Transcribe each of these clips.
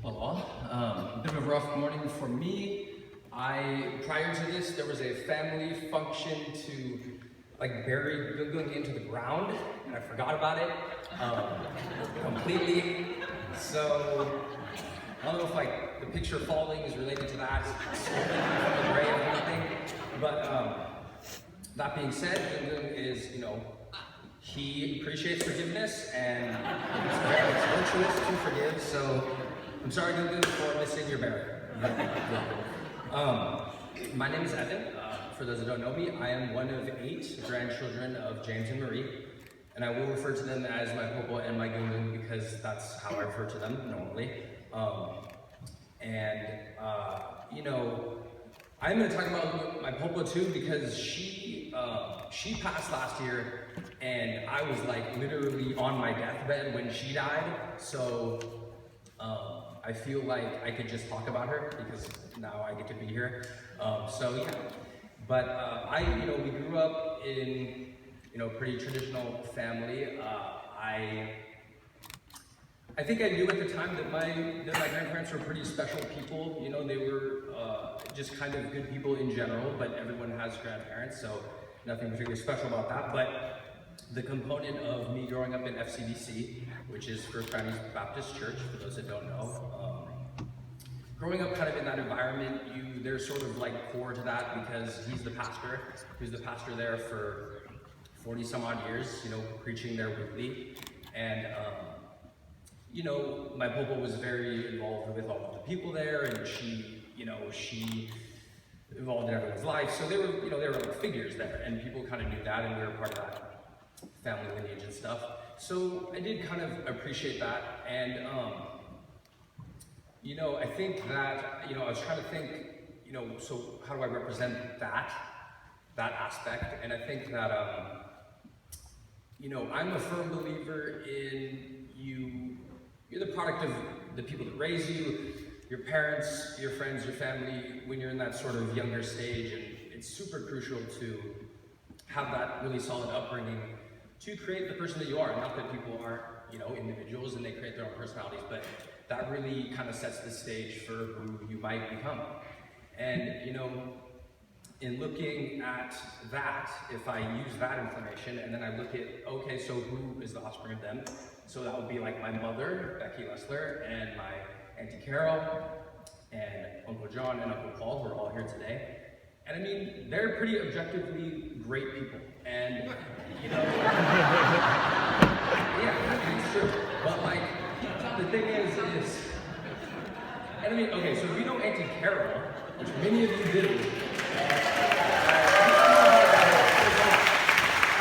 Hello. A bit of a rough morning for me. Prior to this, there was a family function to bury Gung into the ground, and I forgot about it completely. So I don't know if the picture falling is related to that, from the grave or anything. But that being said, Gung is, he appreciates forgiveness, and it's virtuous to forgive. So I'm sorry, Gung, for missing your burial. My name is Evan. For those that don't know me, I am one of 8 grandchildren of James and Marie, and I will refer to them as my Popo and my Gung because that's how I refer to them normally. I'm going to talk about my Popo too because she passed last year, and I was literally on my deathbed when she died. So I feel like I could just talk about her because now I get to be here. But we grew up in pretty traditional family. I think I knew at the time that my grandparents were pretty special people. They were just kind of good people in general, but everyone has grandparents, so nothing particularly special about that. But the component of me growing up in FCBC, which is First Baptist Church, for those that don't know, growing up kind of in that environment, they're sort of core to that because he's the pastor. He was the pastor there for 40 some odd years, preaching there weekly. And my Popo was very involved with all of the people there, and she involved in everyone's life. So they were figures there, and people kind of knew that, and we were part of that family lineage and stuff. So I did kind of appreciate that, and I think that I was trying to think, so how do I represent that aspect? And I think that I'm a firm believer in you're the product of the people that raise you, your parents, your friends, your family, when you're in that sort of younger stage, and it's super crucial to have that really solid upbringing to create the person that you are. Not that people aren't, individuals and they create their own personalities, but that really kind of sets the stage for who you might become. And, in looking at that, if I use that information and then I look at, okay, so who is the offspring of them? So that would be my mother, Becky Lessler, and my Auntie Carol, and Uncle John and Uncle Paul, who are all here today. And I mean, they're pretty objectively great people. And, yeah, it's true. But the thing is, and I mean, okay, so we know Auntie Carol, which many of you do.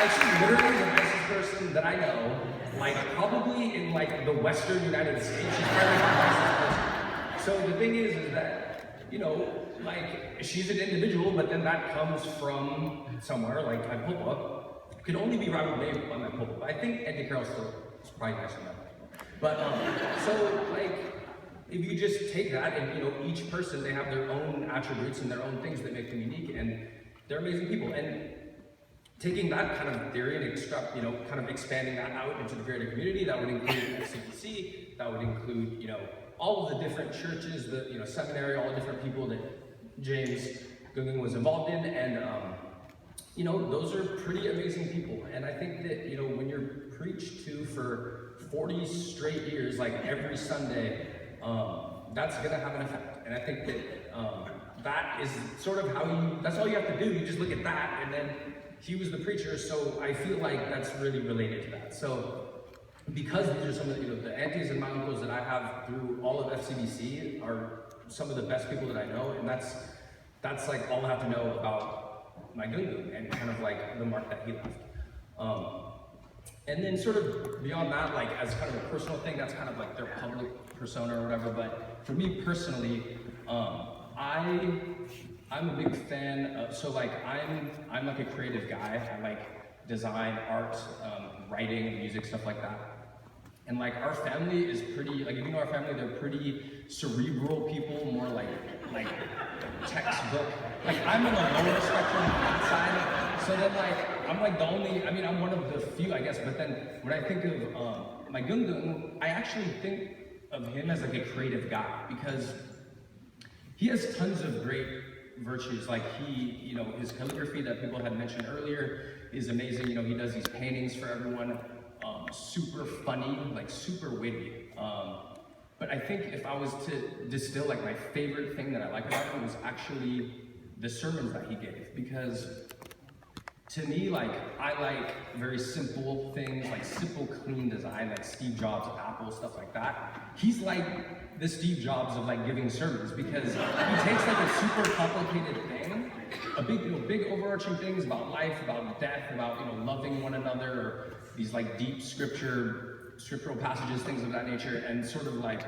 She's literally the nicest person that I know, probably in the Western United States. She's probably the nicest person. So the thing is that, she's an individual, but then that comes from somewhere, my Popo. Can only be rivaled by my Popo. But I think Auntie Carol still is probably nicer than that. But, if you just take that and, each person, they have their own attributes and their own things that make them unique, and they're amazing people. And taking that kind of theory and kind of expanding that out into the greater community, that would include FCBC, that would include, all of the different churches, the seminary, all the different people that James Gung was involved in, and those are pretty amazing people. And I think that, when you're preached to for 40 straight years, every Sunday, that's gonna have an effect. And I think that that is sort of that's all you have to do. You just look at that, and then he was the preacher, so I feel like that's really related to that. So because these are some of the aunties and my uncles that I have through all of FCBC are some of the best people that I know, and that's all I have to know about my Gung and kind of the mark that he left. And then sort of beyond that, as kind of a personal thing, that's kind of their public persona or whatever. But for me personally, I'm a big fan of, I'm a creative guy. I design, art, writing, music, stuff like that. And our family is pretty, if you know our family, they're pretty cerebral people, more like textbook. I'm on the lower spectrum on that side. So then I'm the only, I'm one of the few, I guess, but then when I think of my Gung, I actually think of him as like a creative guy, because he has tons of great virtues. Like his calligraphy that people had mentioned earlier is amazing. He does these paintings for everyone, super funny, like super witty. But I think if I was to distill like my favorite thing that I like about him was actually the sermons that he gave, because to me, like, I like very simple things, like simple, clean design, like Steve Jobs of Apple, stuff like that. He's like the Steve Jobs of like giving sermons, because he takes like a super complicated thing, a big overarching things about life, about death, about loving one another, or these like deep scriptural passages, things of that nature, and sort of like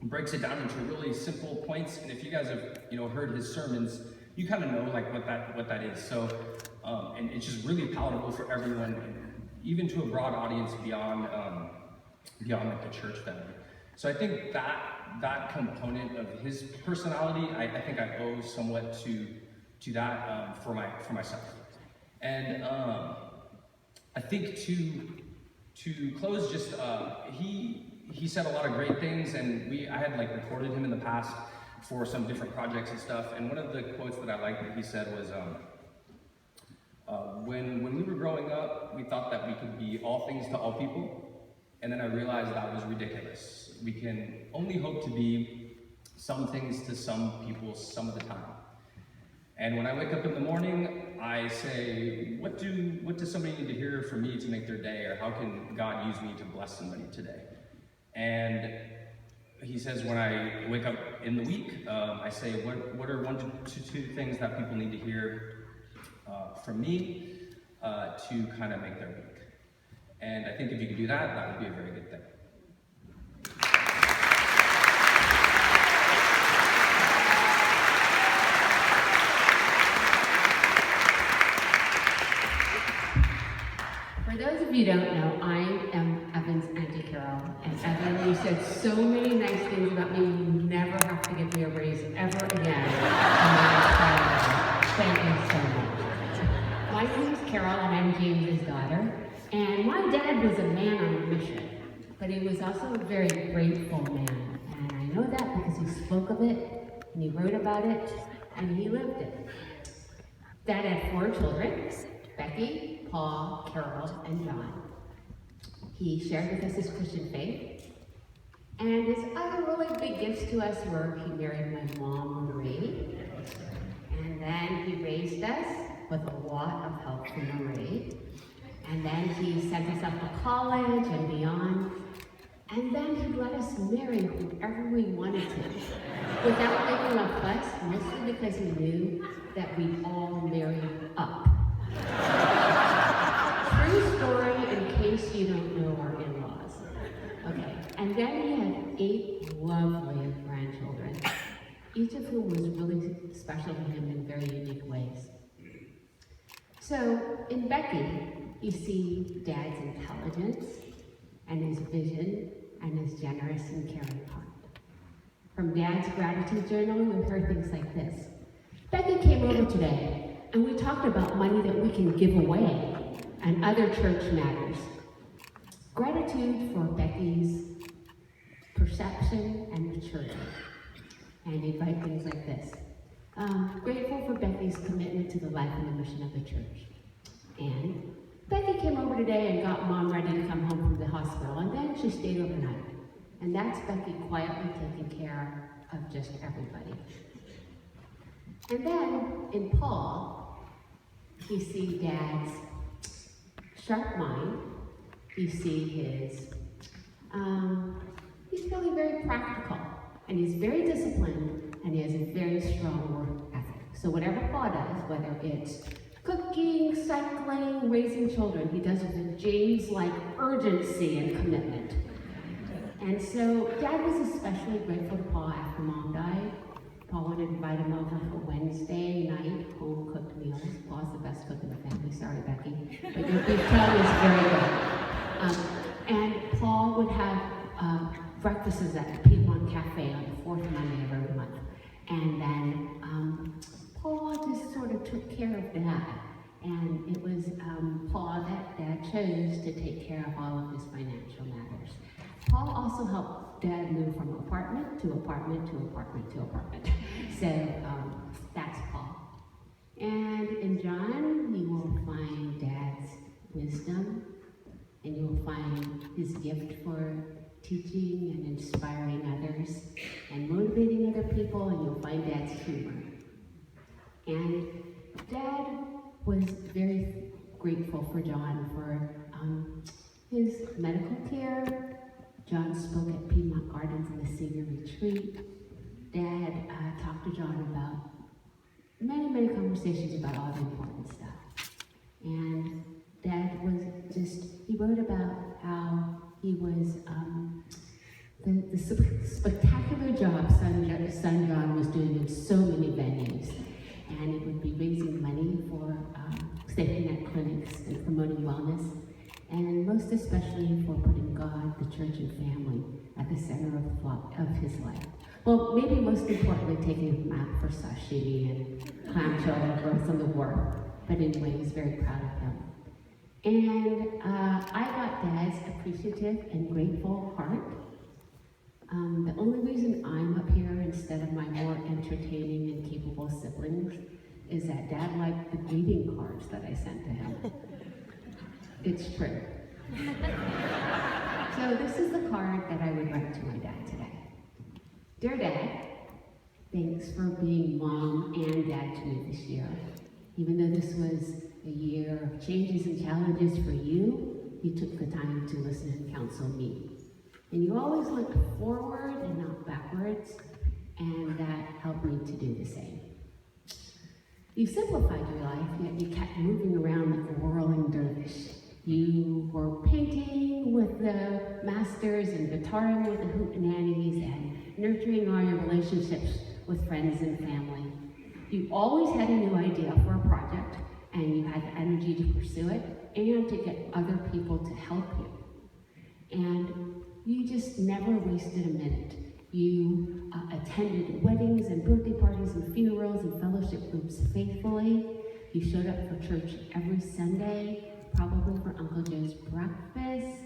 breaks it down into really simple points. And if you guys have heard his sermons, you kind of know like what that is. So and it's just really palatable for everyone, even to a broad audience beyond like the church family. So I think that component of his personality, I think I owe somewhat to that for myself. And I think to close, just he said a lot of great things, and I had like recorded him in the past for some different projects and stuff. And one of the quotes that I liked that he said was, when we were growing up, we thought that we could be all things to all people, and then I realized that was ridiculous. We can only hope to be some things to some people some of the time. And when I wake up in the morning, I say, what does somebody need to hear from me to make their day, or how can God use me to bless somebody today? And he says, when I wake up in the week, I say, what are 1 to 2 things that people need to hear from me to kind of make their week? And I think if you could do that, that would be a very good thing. For those of you who don't know, I am Evan's Auntie Carol. And Evan, you said so many nice things about me. You never have to give me a raise ever again. Thank you so much. My name is Carol, and I'm James's daughter. And my dad was a man on a mission, but he was also a very grateful man. And I know that because he spoke of it, and he wrote about it, and he lived it. Dad had 4 children, Becky, Paul, Carol, and John. He shared with us his Christian faith. And his other really big gifts to us were he married my mom, Marie. And then he raised us with a lot of help from Marie. And then he sent us up to college and beyond. And then he let us marry whoever we wanted to, without making a fuss, mostly because he knew that we'd all marry up. True story, in case you don't know our in-laws. Okay, and then he had 8 lovely grandchildren, each of whom was really special to him in very unique ways. So, in Becky, you see Dad's intelligence, and his vision, and his generous and caring heart. From Dad's gratitude journal, we heard things like this. Becky came over today, and we talked about money that we can give away, and other church matters. Gratitude for Becky's perception and maturity. And he'd write things like this. Grateful for Becky's commitment to the life and the mission of the church. And Becky came over today and got Mom ready to come home from the hospital, and then she stayed overnight. And that's Becky quietly taking care of just everybody. And then, in Paul, you see Dad's sharp mind. You see his, he's really very practical, and he's very disciplined, and he has a very strong work ethic. So whatever Paul does, whether it's cooking, cycling, raising children, he does it with James-like urgency and commitment. And so Dad was especially grateful to Paul after Mom died. Paul would invite him over for Wednesday night home-cooked meals. Paul's the best cook in the family. Sorry, Becky. But your beef tongue is very good. And Paul would have breakfasts at the Piedmont Cafe on the 4th Monday of every month. And then Paul just sort of took care of Dad. And it was Paul that Dad chose to take care of all of his financial matters. Paul also helped Dad moved from apartment to apartment to apartment to apartment. So that's Paul. And in John, you will find Dad's wisdom, and you will find his gift for teaching and inspiring others and motivating other people, and you'll find Dad's humor. And Dad was very grateful for John for his medical care. John spoke at Piedmont Gardens in the senior retreat. Dad talked to John about many conversations about all the important stuff. And Dad was he wrote about how he was, the spectacular job son John was doing in so many venues. And it would be raising money for safety net clinics and promoting wellness, and most especially for putting God, the church, and family at the center of his life. Well, maybe most importantly, taking him out for sashimi and clamshell growth on the wharf. But anyway, he's very proud of him. And I got Dad's appreciative and grateful heart. The only reason I'm up here instead of my more entertaining and capable siblings is that Dad liked the greeting cards that I sent to him. It's true. So this is the card that I would write to my dad today. Dear Dad, thanks for being mom and dad to me this year. Even though this was a year of changes and challenges for you, you took the time to listen and counsel me. And you always looked forward and not backwards, and that helped me to do the same. You simplified your life, yet you kept moving around like a whirling dervish. You were painting with the masters and guitaring with the hootenannies and nurturing all your relationships with friends and family. You always had a new idea for a project, and you had the energy to pursue it and to get other people to help you. And you just never wasted a minute. You attended weddings and birthday parties and funerals and fellowship groups faithfully. You showed up for church every Sunday, probably for Uncle Joe's breakfast.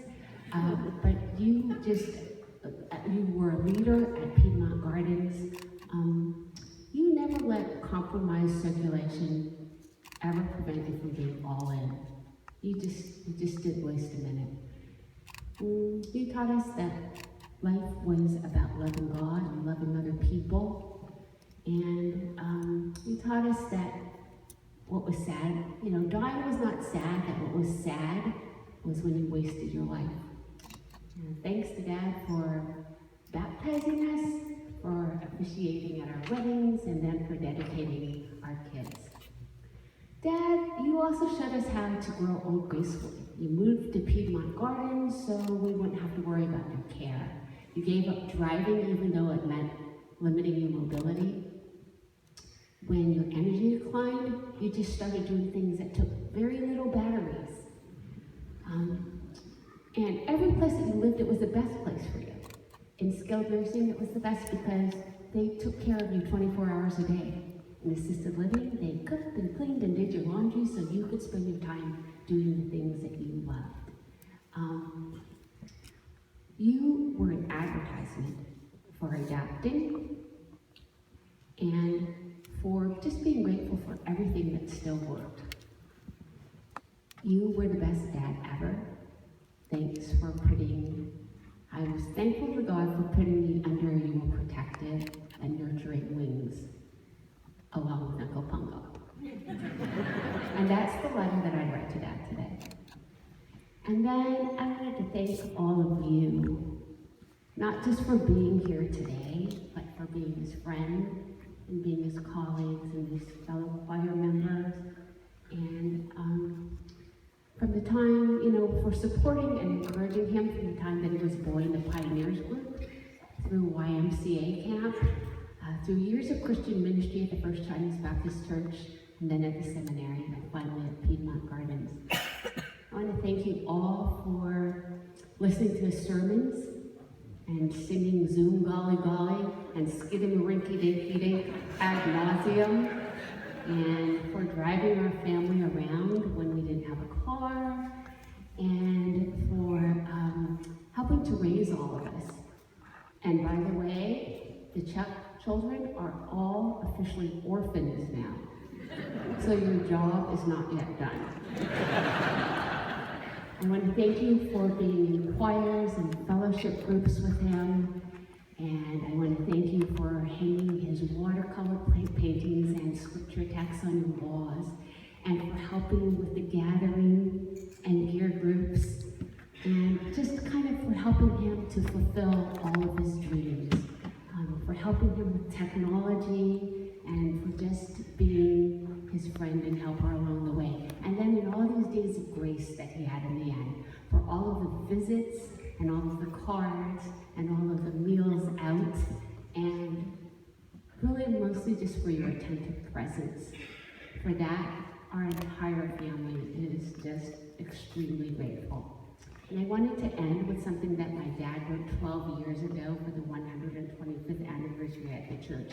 But you were a leader at Piedmont Gardens. You never let compromised circulation ever prevent you from being all in. You just didn't waste a minute. You taught us that life was about loving God and loving other people. And you taught us that what was sad, dying was not sad, that what was sad was when you wasted your life. And thanks to Dad for baptizing us, for officiating at our weddings, and then for dedicating our kids. Dad, you also showed us how to grow old gracefully. You moved to Piedmont Gardens so we wouldn't have to worry about your care. You gave up driving even though it meant limiting your mobility. When your energy declined, you just started doing things that took very little batteries. And every place that you lived, it was the best place for you. In skilled nursing, it was the best because they took care of you 24 hours a day. In assisted living, they cooked and cleaned and did your laundry so you could spend your time doing the things that you loved. You were an advertisement for adapting and for just being grateful for everything that still worked. You were the best dad ever. Thanks for I was thankful to God for putting me under your protective and nurturing wings, along with Uncle Pungo. And that's the letter that I write to Dad today. And then I wanted to thank all of you, not just for being here today, but for being his friend and being his colleagues and his fellow choir members. And from the time, for supporting and encouraging him from the time that he was a boy in the Pioneers Group, through YMCA camp, through years of Christian ministry at the First Chinese Baptist Church, and then at the seminary, and finally at Piedmont Gardens. I want to thank you all for listening to his sermons and singing Zoom Golly Golly and Skidamarink Dinky Dink ad nauseum, and for driving our family around when we didn't have a car, and for helping to raise all of us. And by the way, the Chuck children are all officially orphans now. So your job is not yet done. I want to thank you for being in choirs and fellowship groups with him. And I want to thank you for hanging his watercolor paintings and scripture texts on your walls, and for helping with the gathering and gear groups, and just kind of for helping him to fulfill all of his dreams, for helping him with technology, and for just being his friend and helper along the way. And then in all these days of grace that he had in the end, for all of the visits and all of the cards and all of the meals out, and really mostly just for your attentive presence. For that, our entire family is just extremely grateful. And I wanted to end with something that my dad wrote 12 years ago for the 125th anniversary at the church.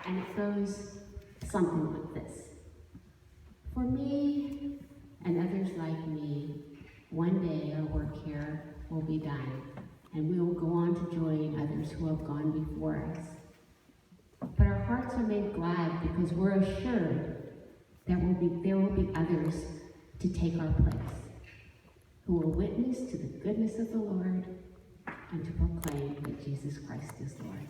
And it goes something like this. For me, and others like me, one day our work here will be done, and we will go on to join others who have gone before us. But our hearts are made glad because we're assured there will be others to take our place, who will witness to the goodness of the Lord and to proclaim that Jesus Christ is Lord.